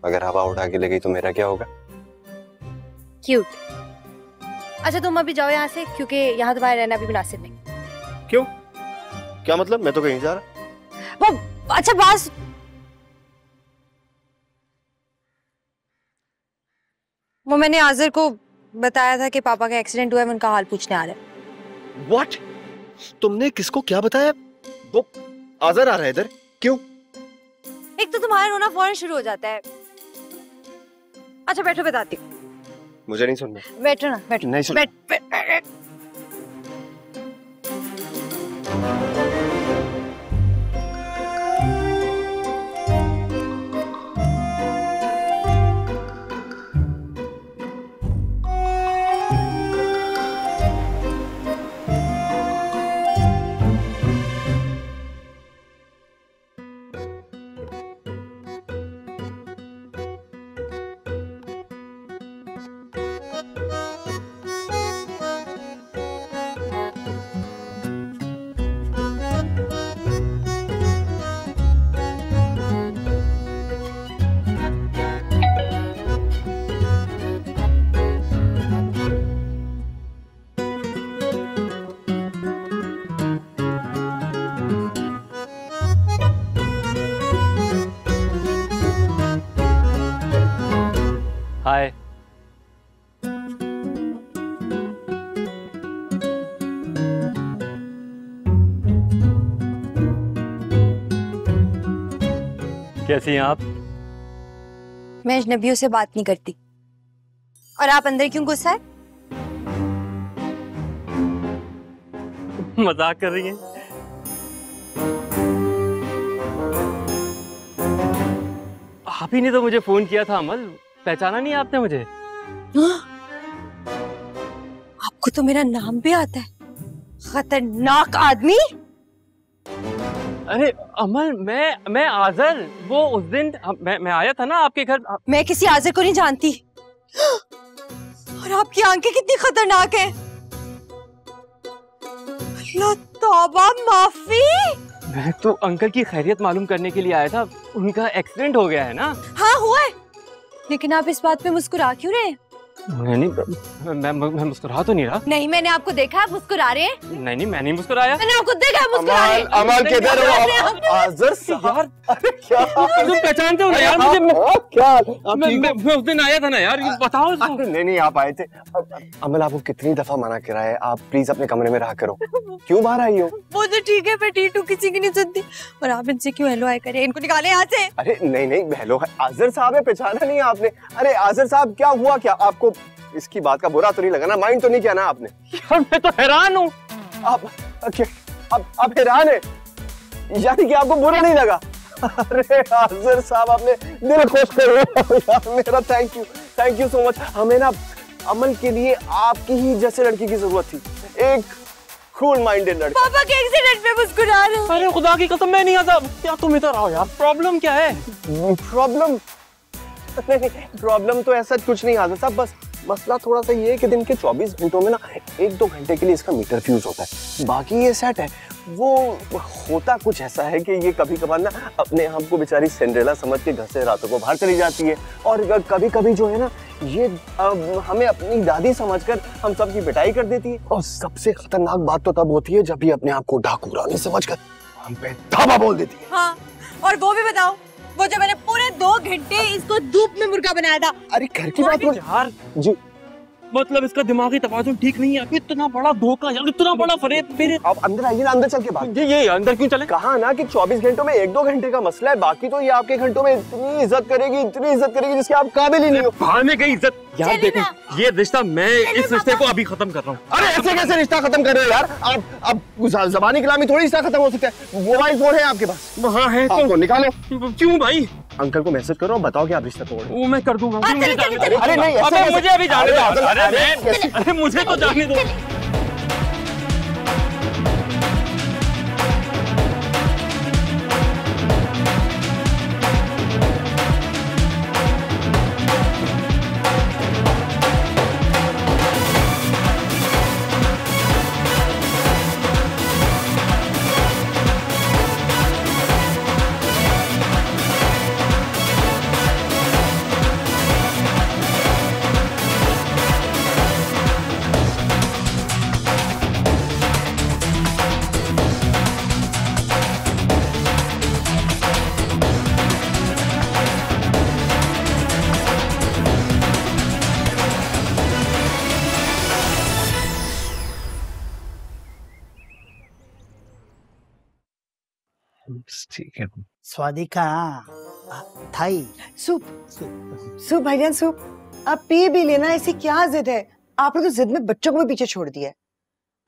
[SPEAKER 3] अगर हवा उठा के ले गई तो मेरा क्या होगा?
[SPEAKER 2] क्यूट। अच्छा तुम अभी जाओ यहाँ से क्योंकि यहाँ तुम्हारा रहना भी मुनासिब नहीं।
[SPEAKER 3] क्यों? क्या मतलब? मैं तो कहीं जा रहा।
[SPEAKER 2] वो अच्छा बस वो मैंने आज़र को बताया था कि पापा का एक्सीडेंट हुआ है, मैं उनका हाल पूछने आ रहा है।
[SPEAKER 3] What? तुमने किसको क्या बताया? वो आज़र आ रहा है इधर क्यों?
[SPEAKER 2] एक तो तुम्हारा रोना फौरन शुरू हो जाता है। अच्छा बैठो बताती हूँ।
[SPEAKER 3] मुझे नहीं सुनना।
[SPEAKER 2] बैठो ना बैठो।
[SPEAKER 3] नहीं सुन।
[SPEAKER 2] बैठ।
[SPEAKER 12] हाय। कैसी हैं आप?
[SPEAKER 2] मैं अजनबियों से बात नहीं करती। और आप अंदर क्यों गुस्सा है?
[SPEAKER 12] मजाक कर रही हैं? आप ही ने तो मुझे फोन किया था अमल, पहचाना नहीं आपने मुझे?
[SPEAKER 2] आपको तो मेरा नाम भी आता है, खतरनाक आदमी।
[SPEAKER 12] अरे अमल मैं आज़र, वो उस दिन मैं आया था ना आपके घर।
[SPEAKER 2] मैं किसी आज़र को नहीं जानती। और आपकी आंखें कितनी खतरनाक है। अल्लाह तौबा माफी।
[SPEAKER 12] मैं तो अंकल की खैरियत मालूम करने के लिए आया था, उनका एक्सीडेंट हो गया है ना।
[SPEAKER 2] हाँ हुआ है, लेकिन आप इस बात पे मुस्कुरा क्यों रहे हैं?
[SPEAKER 12] मैं मुस्कुरा तो नहीं रहा।
[SPEAKER 2] नहीं मैंने आपको देखा आप मुस्कुरा रहे हैं।
[SPEAKER 12] नहीं मैंने मुस्कुराया।
[SPEAKER 2] मैंने आपको देखा मुस्कुरा रहे हैं।
[SPEAKER 3] अमल किधर हो? आज़र साहब, अरे क्या
[SPEAKER 12] तुम पहचानते हो ना यार मुझे?
[SPEAKER 3] क्या
[SPEAKER 12] मैं उस दिन आया था ना यार, बताओ।
[SPEAKER 3] नहीं आप आए थे। अमल आपको कितनी दफा मना करा है, आप प्लीज अपने कमरे में रहा करो। क्यों बाहर आई हो?
[SPEAKER 2] वो तो ठीक है, मैं ठीक हूँ, किसी की नहीं सुनती। और आप इनसे क्यों हेलो हाय करे? इनको निकाले यहाँ से।
[SPEAKER 3] अरे नहीं हेलो आज़र साहब है, पहचाना नहीं आपने? अरे आज़र साहब क्या हुआ? क्या आपको इसकी बात का बुरा तो नहीं लगा ना? माइंड तो नहीं किया ना आपने?
[SPEAKER 12] यार मैं तो हैरान हूँ।
[SPEAKER 3] आप हैरान है यानी कि आपको बुरा नहीं लगा? अरे आज़र साहब आपने दिल खुश कर रहे मेरा। Thank you so much. हमें ना अमल के लिए आपकी ही जैसे लड़की की जरूरत थी, एक कूल माइंडेड लड़की।
[SPEAKER 2] पापा के एक्सीडेंट पे मुस्कुरा रहे हो।
[SPEAKER 12] अरे खुदा की कसम मैं नहीं आता। क्या तुम इधर आओ यार, प्रॉब्लम क्या है?
[SPEAKER 3] प्रॉब्लम?
[SPEAKER 4] नहीं, प्रॉब्लम तो ऐसा कुछ नहीं हाजिर साहब, बस मसला थोड़ा सा ये है कि दिन के 24 घंटों में ना 1-2 घंटे के लिए इसका मीटर फ्यूज होता है, बाकी ये सेट है। वो होता कुछ ऐसा है कि ये कभी कभार ना अपने आप को बेचारी सिंड्रेला समझ के घर से रातों को बाहर चली जाती है, और कभी कभी जो है ना ये हमें अपनी दादी समझकर हम सब की पिटाई कर देती है। और सबसे खतरनाक बात तो तब होती है जब ये अपने आप को डाकू रानी समझकर हम पे धावा बोल देती है।
[SPEAKER 2] हाँ, और वो भी बताओ, वो जो मैंने पूरे 2 घंटे इसको धूप में मुर्गा बनाया था।
[SPEAKER 4] अरे घर की बात यार जी,
[SPEAKER 12] मतलब इसका दिमागी तवाज़ुन ठीक नहीं है। इतना बड़ा धोखा यार, इतना बड़ा फरेब मेरे।
[SPEAKER 4] आप अंदर आइए ना, अंदर चल के बात।
[SPEAKER 12] ये अंदर क्यों चले?
[SPEAKER 4] कहा ना कि 24 घंटों में 1-2 घंटे का मसला है, बाकी तो ये आपके घंटों में इतनी इज्जत करेगी जिसकी आप काबिल ही नहीं हो।
[SPEAKER 12] भाने का इज्जत यार, देखो ये रिश्ता, मैं इस रिश्ते को अभी खत्म कर रहा हूँ।
[SPEAKER 4] अरे ऐसे कैसे रिश्ता खत्म कर रहे हो यार आप? अब ज़बानी कलामी थोड़ी रिश्ता खत्म हो सकता है। मोबाइल फोन है आपके पास?
[SPEAKER 12] हाँ है,
[SPEAKER 4] तो निकालो।
[SPEAKER 12] क्यों भाई?
[SPEAKER 4] अंकल को मैसेज करो, बताओ कि आप रिश्ता तोड़ रहे हो।
[SPEAKER 12] वो मैं कर दूंगा।
[SPEAKER 4] अरे नहीं,
[SPEAKER 12] मुझे अभी जाने दो। अरे मुझे तो जाने दो।
[SPEAKER 9] ठीक है।
[SPEAKER 6] स्वादिका थाई
[SPEAKER 10] सूप सूप भाईजान सूप, आप पी भी लेना, ऐसी क्या जिद है? आपने तो जिद में बच्चों को भी पीछे छोड़ दिया है।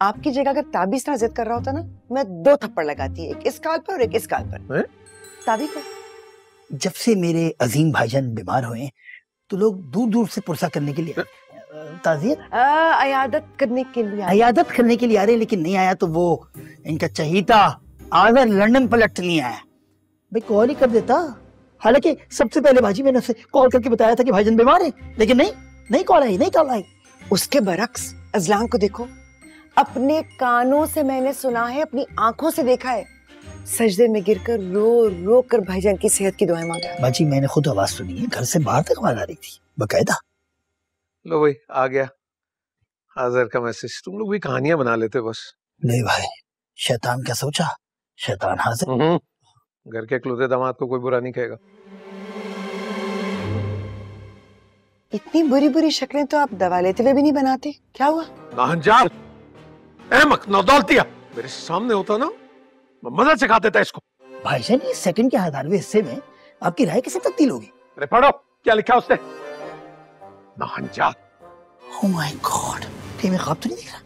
[SPEAKER 10] आपकी जगह अगर ताबी इस तरह जिद कर रहा होता ना, मैं 2 थप्पड़ लगाती, एक इस गाल पर और एक इस गाल पर। ताबी को
[SPEAKER 6] जब से मेरे अजीम भाईजान बीमार हुए तो लोग दूर दूर से पुरसा करने के लिए ताज़ियत
[SPEAKER 10] अयादत करने के लिए
[SPEAKER 6] आ रहे, लेकिन नहीं आया तो वो इनका चहीता आगर लंदन पलट नहीं आया। भाई कॉल ही कर देता, हालांकि सबसे पहले भाजी मैंने उसे कॉल करके बताया था कि भाईजान बीमार है, लेकिन नहीं कॉल आई।
[SPEAKER 10] उसके बरक्स अजलान को देखो, अपने कानों से मैंने सुना है, अपनी आंखों से देखा है, सजदे में गिरकर रो रो कर भाईजान की सेहत की दुआएं मांगा।
[SPEAKER 6] बाजी मैंने खुद आवाज सुनी है, घर से बाहर तक आवाज आ रही थी बकायदा।
[SPEAKER 9] लो भाई आ गया हाजिर का मैसेज। तुम लोग भी कहानियां बना लेते बस।
[SPEAKER 6] नहीं भाई, शैतान क्या सोचा, शैतान हाजिर।
[SPEAKER 9] घर के इकलौते दामाद को कोई बुरा नहीं कहेगा।
[SPEAKER 10] इतनी बुरी बुरी शक्लें तो आप दवा लेते हुए भी नहीं बनाते, क्या हुआ?
[SPEAKER 9] नाहंजार, अहमक, नौदौलतिया, मेरे सामने होता ना मैं मजा चखा देता इसको।
[SPEAKER 6] भाईजान ये सेकंड के 11वें हिस्से में आपकी राय कैसे तब्दील होगी?
[SPEAKER 9] अरे पढ़ो क्या लिखा उसने। नाहंजार,
[SPEAKER 6] ओह माय गॉड, मैं ख्वाब तो नहीं देख रहा?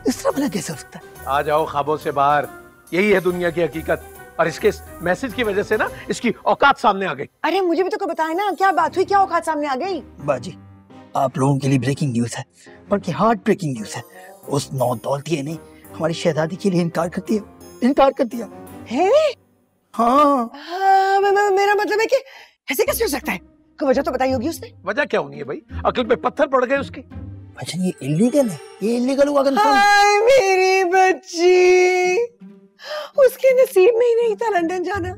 [SPEAKER 6] इस तरह भला कैसे हो सकता है?
[SPEAKER 9] आ जाओ ख्वाबों से बाहर, यही है दुनिया की हकीकत। और इसके मैसेज की वजह से ना इसकी औकात सामने आ गई।
[SPEAKER 10] अरे मुझे भी तो कोई बताए ना, क्या बात हुई, क्या औकात सामने आ गई?
[SPEAKER 6] बाजी आप लोगों के लिए ब्रेकिंग न्यूज है, बल्कि हार्ट ब्रेकिंग न्यूज है। उस नौदौलतिये ने हमारी शहजादी के लिए इनकार कर दिया
[SPEAKER 10] है?
[SPEAKER 6] हाँ।
[SPEAKER 10] मेरा मतलब है कि ऐसे कैसे हो सकता है? कोई वजह तो बताई होगी उसने।
[SPEAKER 9] वजह क्या होनी है भाई, अकल पे पत्थर पड़ गए उसके।
[SPEAKER 6] अच्छा ये इलीगल है, ये इलीगल हुआ कंफर्म।
[SPEAKER 10] हाय मेरी बच्ची, उसके नसीब में ही नहीं था लंदन जाना,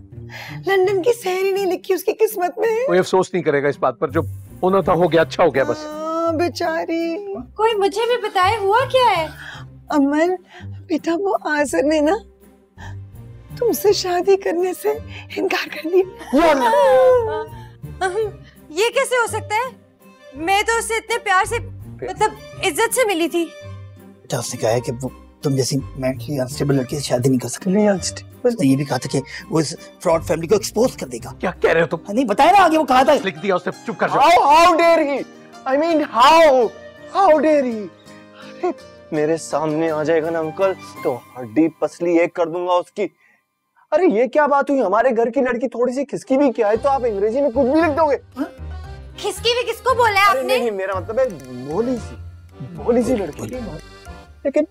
[SPEAKER 10] लंदन की सैर ही नहीं लिखी उसकी किस्मत में।
[SPEAKER 9] कोई अफसोस नहीं करेगा इस बात पर, जो होना था हो गया, अच्छा हो गया बस।
[SPEAKER 10] बेचारी।
[SPEAKER 2] कोई मुझे भी बताए हुआ क्या है?
[SPEAKER 10] अमन बेटा, वो आज़र ने ना तुमसे शादी करने से इनकार कर दिया।
[SPEAKER 2] ये कैसे हो सकता है? मैं तो उससे इतने प्यार से, मतलब इज्जत से मिली थी।
[SPEAKER 6] बेटा उसने कहा है कि वो तुम जैसी मेंटली अनस्टेबल लड़की से शादी नहीं कर सकते। उसने ये भी कहा था कि वो इस फ्रॉड फैमिली को एक्सपोज कर देगा।
[SPEAKER 9] क्या कह रहे हो तुम?
[SPEAKER 6] नहीं बताया ना आगे, वो कहा था।
[SPEAKER 9] लिख दिया उसने, चुप कर जाओ।
[SPEAKER 4] How dare he? I mean how dare he? मेरे सामने आ जाएगा ना अंकल तो हड्डी पसली एक कर दूंगा उसकी। अरे ये क्या बात हुई, हमारे घर की लड़की थोड़ी सी खिसकी भी क्या है तो आप अंग्रेजी में कुछ भी लिख दोगे?
[SPEAKER 2] खिसकी भी किसको बोला है आपने?
[SPEAKER 4] नहीं, मेरा मतलब है भोली सी लड़की। लेकिन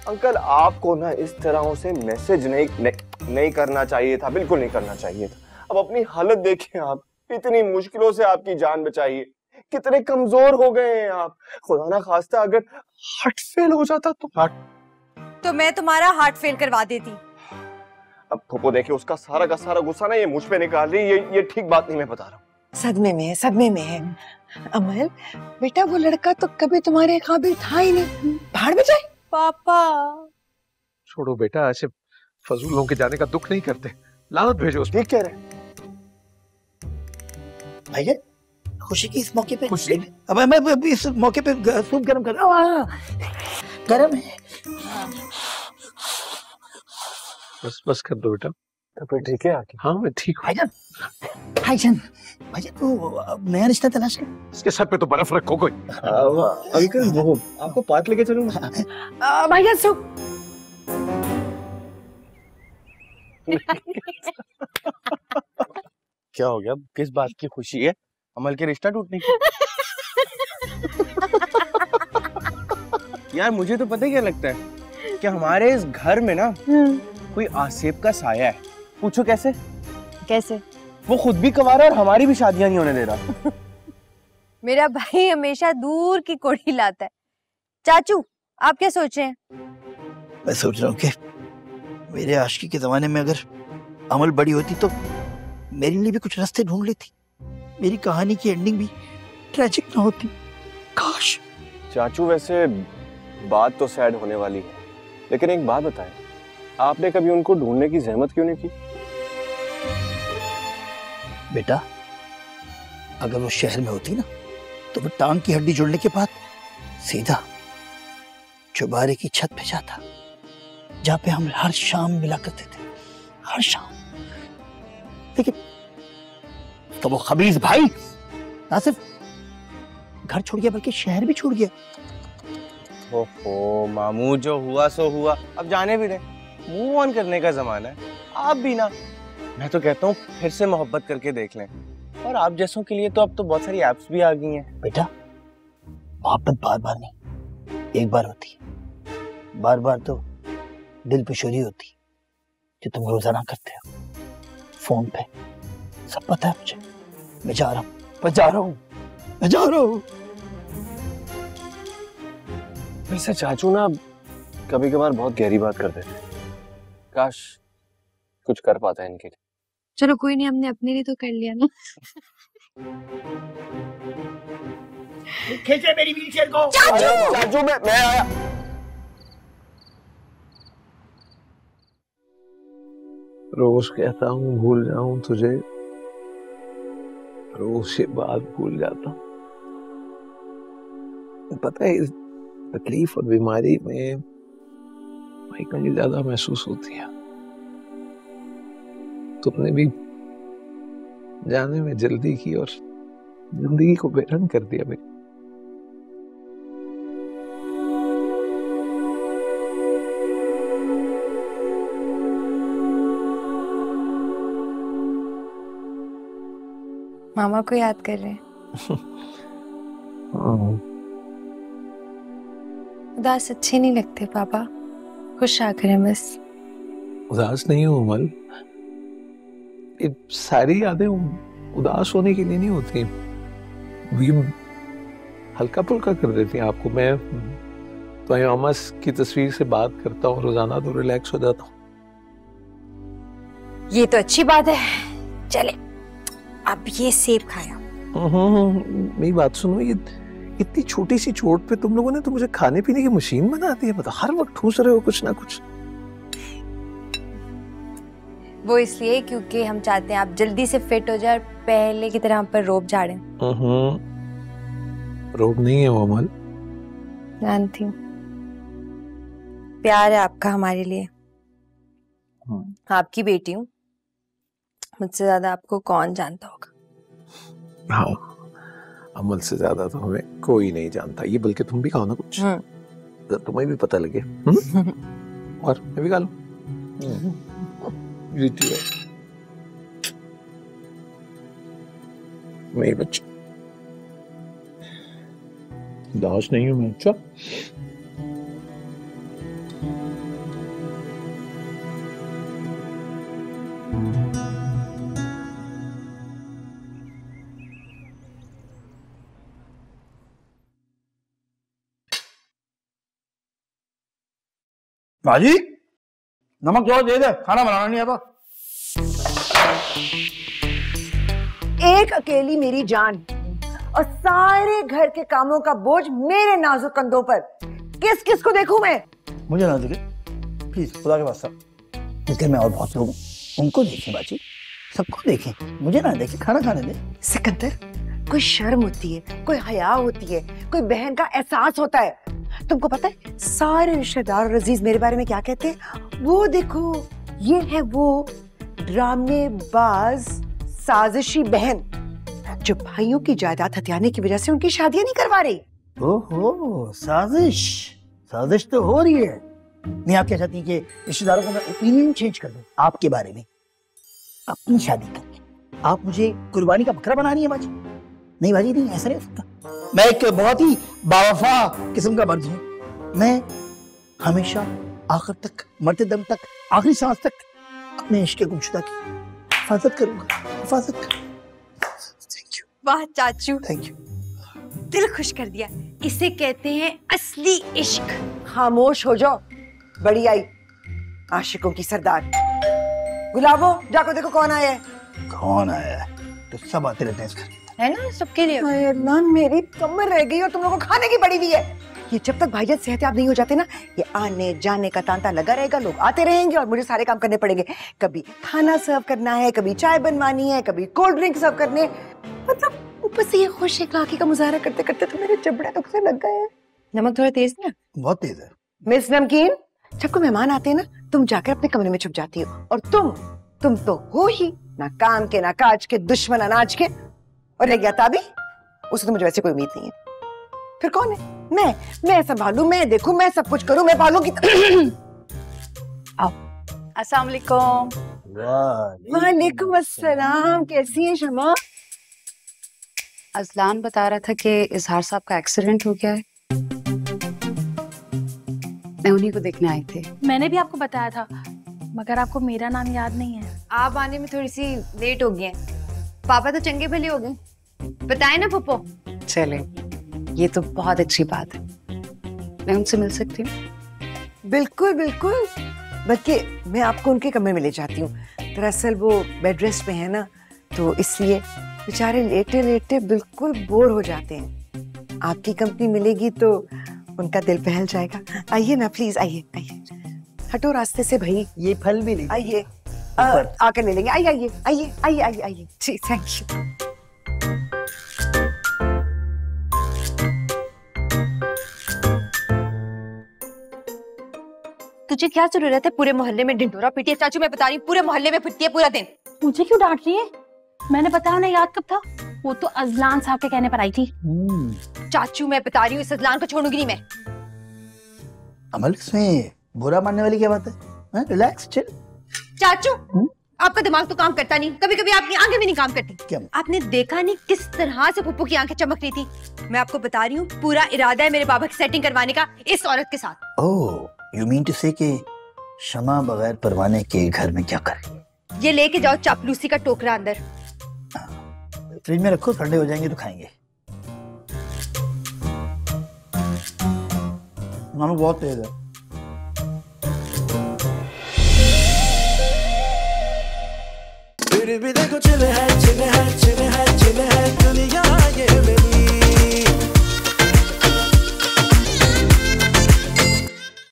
[SPEAKER 4] अंकल आपको ना इस तरह से मैसेज नहीं करना चाहिए था, बिल्कुल नहीं करना चाहिए था। अब अपनी हालत देखिए आप, इतनी मुश्किलों से आपकी जान बचाई है, कितने कमजोर हो गए हैं आप। खुदा ना खास्ता अगर हार्ट फेल हो जाता
[SPEAKER 2] तो मैं तुम्हारा हार्ट फेल करवा देती।
[SPEAKER 4] अब फूफो देखिए, उसका सारा का सारा गुस्सा ना ये मुझ पे निकाल रही है, ये ठीक बात नहीं, मैं बता रहा हूँ।
[SPEAKER 10] सदमे में है, सदमे में है। अमल बेटा, वो लड़का तो कभी तुम्हारे काबिल था ही नहीं, भाड़ में जाए।
[SPEAKER 2] पापा
[SPEAKER 9] छोड़ो बेटा, ऐसे फजूलों के जाने का दुख नहीं करते, लानत भेजो उसमें।
[SPEAKER 4] ठीक कह रहे
[SPEAKER 6] भैया, खुशी की इस मौके पे खुशी, अब मैं इस मौके पे सूप गर्म कर रहा हूँ। गर्म है।
[SPEAKER 9] बस कर दो बेटा।
[SPEAKER 4] तो फिर ठीक है आके।
[SPEAKER 9] हाँ मैं ठीक हूँ।
[SPEAKER 6] भाईजान तो नया रिश्ता तलाश कर।
[SPEAKER 9] इसके सर पे तो बर्फ रखो कोई।
[SPEAKER 4] अंकल वो आपको पार्क लेके चलूंगा।
[SPEAKER 10] भाईजान सूप।
[SPEAKER 4] क्या हो गया, किस बात की खुशी है? अमल के रिश्ता टूटने की? यार मुझे तो पता ही क्या लगता है कि हमारे इस घर में ना कोई आसिफ का साया है। पूछो कैसे?
[SPEAKER 2] कैसे?
[SPEAKER 4] वो खुद भी कवारा और हमारी भी शादियां नहीं होने दे रहा।
[SPEAKER 2] मेरा भाई हमेशा दूर की कोड़ी लाता है। चाचू आप क्या सोच रहे हैं?
[SPEAKER 6] मैं सोच रहा हूँ कि मेरे आशिकी के जमाने में अगर अमल बड़ी होती तो मेरे लिए भी कुछ रास्ते ढूंढ लेती, मेरी कहानी की एंडिंग भी ट्रेजिक ना होती। काश।
[SPEAKER 4] चाचू वैसे बात तो सैड होने वाली है, लेकिन एक बात बताएं, आपने कभी उनको ढूंढने की जहमत क्यों नहीं की?
[SPEAKER 6] बेटा, अगर वो शहर में होती ना तो वो टांग की हड्डी जुड़ने के बाद सीधा चुबारे की छत पे जाता, जहां पे हम हर शाम मिला करते थे, हर शाम। लेकिन तो वो खबीज भाई ना सिर्फ घर छोड़ गया बल्कि शहर भी छोड़ गया।
[SPEAKER 4] ओहो मामू, जो हुआ सो हुआ, अब जाने भी दे, मूव ऑन करने का जमाना है। आप भी ना, मैं तो कहता हूँ फिर से मोहब्बत करके देख लें। और आप जैसों के लिए तो अब तो बहुत सारी एप्स भी आ गई हैं।
[SPEAKER 6] बेटा, मोहब्बत बार बार नहीं, एक बार होती है। बार बार तो दिल पे चोरी होती है, जो तुम रोजाना करते हो फोन पे। सब पता है मुझे। मैं जा रहा हूँ।
[SPEAKER 4] वैसे चाचू ना कभी कभार बहुत गहरी बात कर देते हैं, काश कुछ कर पाता है इनके लिए।
[SPEAKER 2] चलो कोई नहीं, हमने अपने लिए तो कर लिया ना।
[SPEAKER 6] खींचे मेरी व्हीलचेयर को।
[SPEAKER 4] चाचू मैं आया।
[SPEAKER 9] रोज कहता हूँ भूल जाऊं तुझे, रोज ये बात भूल जाता हूँ। पता है, इस तकलीफ और बीमारी में कहीं ज्यादा महसूस होती है। तुमने भी जाने में जल्दी की और जिंदगी को बेरंग कर दिया मेरी।
[SPEAKER 2] मामा को याद कर रहे हैं? उदास अच्छे नहीं लगते पापा, खुश आकर है बस।
[SPEAKER 9] उदास नहीं हूँ अमल, ये सारी यादें उदास होने के लिए नहीं होती, ये हल्का फुल्का कर देती हैं आपको। मैं तो मामा की तस्वीर से बात करता हूँ रोजाना तो रिलैक्स हो जाता हूँ।
[SPEAKER 2] ये तो अच्छी बात है। चले अब ये सेब खाया।
[SPEAKER 9] मेरी बात सुनो, ये इतनी छोटी सी चोट पे तुम लोगों ने तो मुझे खाने पीने की मशीन बना दी है। पता हर वक्त ठूस रहे हो कुछ ना कुछ।
[SPEAKER 2] वो इसलिए क्योंकि हम चाहते हैं आप जल्दी से फिट हो जाए और पहले की तरह हम पर रोब झाड़ें।
[SPEAKER 9] रोब नहीं है वो अमल।
[SPEAKER 2] जानती हूँ, प्यार है आपका हमारे लिए। आपकी बेटी हूँ, मुझसे ज्यादा आपको कौन जानता होगा।
[SPEAKER 9] हाँ, अमल से ज्यादा तो हमें कोई नहीं जानता। ये बल्कि तुम भी खाओ ना कुछ, तुम्हें भी पता लगे। और मैं भी खा लूं। मेरी बच्ची दास नहीं हूं मैं। अच्छा
[SPEAKER 6] बाजी नमक थोड़ा दे दे, खाना बनाना नहीं आता।
[SPEAKER 10] एक अकेली मेरी जान और सारे घर के कामों का बोझ मेरे नाजुक कंधों पर। किस किस को देखूं मैं?
[SPEAKER 6] मुझे ना देखे प्लीज, खुदा के वास्ता। इसके मैं और बहुत लोग उनको देखें बाजी, सबको देखें, मुझे ना देखें, खाना खाने दे।
[SPEAKER 10] सिकंदर, कोई शर्म होती है, कोई हया होती है, कोई बहन का एहसास होता है। तुमको पता है सारे रिश्तेदार और अजीज मेरे बारे में क्या कहते हैं? वो देखो, ये है वो ड्रामेबाज साजिशी बहन जो भाइयों की जायदाद हथियाने की वजह से उनकी शादियां नहीं करवा रही।
[SPEAKER 6] ओहो, साजिश साजिश तो हो रही है। नहीं, आप क्या चाहती हैं कि रिश्तेदारों को मैं ओपिनियन चेंज कर दूं आपके बारे में, अपनी शादी करके? आप मुझे कुर्बानी का बकरा बना रही है बाजी? नहीं बाजी, नहीं, ऐसा नहीं हो सकता। मैं एक बहुत ही बावफा किस्म का मर्द हूँ। मैं हमेशा आखिर तक, मरते दम तक, आखिरी सांस तक अपने इश्क के गुमशुदा की हिफाजत करूंगा, हिफाजत। Thank you.
[SPEAKER 2] वाह चाचू,
[SPEAKER 6] थैंक यू।
[SPEAKER 2] दिल खुश कर दिया। इसे कहते हैं असली इश्क।
[SPEAKER 10] खामोश हो जाओ, बड़ी आई आशिकों की सरदार। गुलाबो, जाकर देखो कौन आया है।
[SPEAKER 6] कौन आया है? तो सब आते रहते हैं इस घर,
[SPEAKER 2] है ना, सबके लिए।
[SPEAKER 10] अल्लाह, मेरी कमर रह गई और तुम लोगों को खाने की पड़ी हुई है। ये जब तक भाईजान सेहतयाब नहीं हो जाते ना, ये आने जाने का तांता लगा रहेगा। लोग आते रहेंगे और मुझे सारे काम करने पड़ेंगे। कभी खाना सर्व करना है, कभी चाय बनवानी है, कभी कोल्ड ड्रिंक सर्व करने। मतलब ऊपर से ये खुश इखलाकी का मुजाहरा करते करते तो मेरे जबड़े दुख से लग गए हैं। नमक थोड़ा तेज ना?
[SPEAKER 6] बहुत तेज है।
[SPEAKER 10] मिस नमकीन, जब कोई मेहमान आते हैं ना, तुम जाकर अपने कमरे में छुप जाती हो। और तुम तो हो ही ना काम के ना काज के, दुश्मन अनाज के। और रह गया ताबी, उससे तो मुझे वैसे कोई उम्मीद नहीं है। फिर कौन है? मैं संभालू, मैं देखूं, मैं सब कुछ करूं, मैं पालू की। आओ।
[SPEAKER 7] अस्सलाम वालेकुम।
[SPEAKER 10] वालेकुम अस्सलाम। कैसी है शमा?
[SPEAKER 13] अजलान बता रहा था कि इजहार साहब का एक्सीडेंट हो गया है। मैं उन्हीं को देखने आई थी।
[SPEAKER 8] मैंने भी आपको बताया था, मगर आपको मेरा नाम याद नहीं है।
[SPEAKER 2] आप आने में थोड़ी सी लेट हो गई हैं। पापा तो चंगे भले हो गए, बताए ना पप्पो।
[SPEAKER 13] चले, ये तो बहुत अच्छी बात है। मैं उनसे मिल सकती हूँ?
[SPEAKER 10] बिल्कुल बिल्कुल, बल्कि मैं आपको उनके कमरे में ले जाती हूँ। दरअसल वो बेड रेस्ट पे है ना, तो इसलिए बेचारे लेटे लेटे बिल्कुल बोर हो जाते हैं। आपकी कंपनी मिलेगी तो उनका दिल बहल जाएगा। आइए ना प्लीज, आइए आइए, हटो रास्ते से भाई।
[SPEAKER 6] ये फल भी ले
[SPEAKER 10] आइए, आकर ले लेंगे। आइए आइए आइए आइए आइए आइए। जी थैंक यू।
[SPEAKER 2] तुझे क्या जरूरत है पूरे मोहल्ले में ढिंढोरा पीटी है? चाचू मैं बता रही हूँ, पूरे मोहल्ले में फिरती है पूरा दिन।
[SPEAKER 8] मुझे क्यों डांट रही है? मैंने बताया ना, याद कब था? वो तो अजलान साहब के कहने पर आई थी।
[SPEAKER 2] चाचू मैं बता रही हूँ, इस अजलान को छोड़ूंगी नहीं मैं।
[SPEAKER 6] अमल, इसमें बुरा मानने वाली क्या बात है? Relax, chill.
[SPEAKER 2] चाचू आपका दिमाग तो काम करता नहीं, कभी कभी आपकी आंखें भी नहीं काम करती।
[SPEAKER 6] क्या?
[SPEAKER 2] आपने देखा नहीं किस तरह से पुप्पू की आंखें चमक रही थी? मैं आपको बता रही हूँ, पूरा इरादा है मेरे बाबा की सेटिंग करवाने का इस औरत के साथ।
[SPEAKER 6] ओह, यू मीन टू से कि शमा बगैर परवाने के घर में क्या कर रही है?
[SPEAKER 2] ये लेके जाओ चापलूसी का टोकरा अंदर।
[SPEAKER 6] फ्रिज में रखो, ठंडे हो जाएंगे तो खाएंगे। नमक बहुत तेज है।
[SPEAKER 1] फिर भी देखो चिल है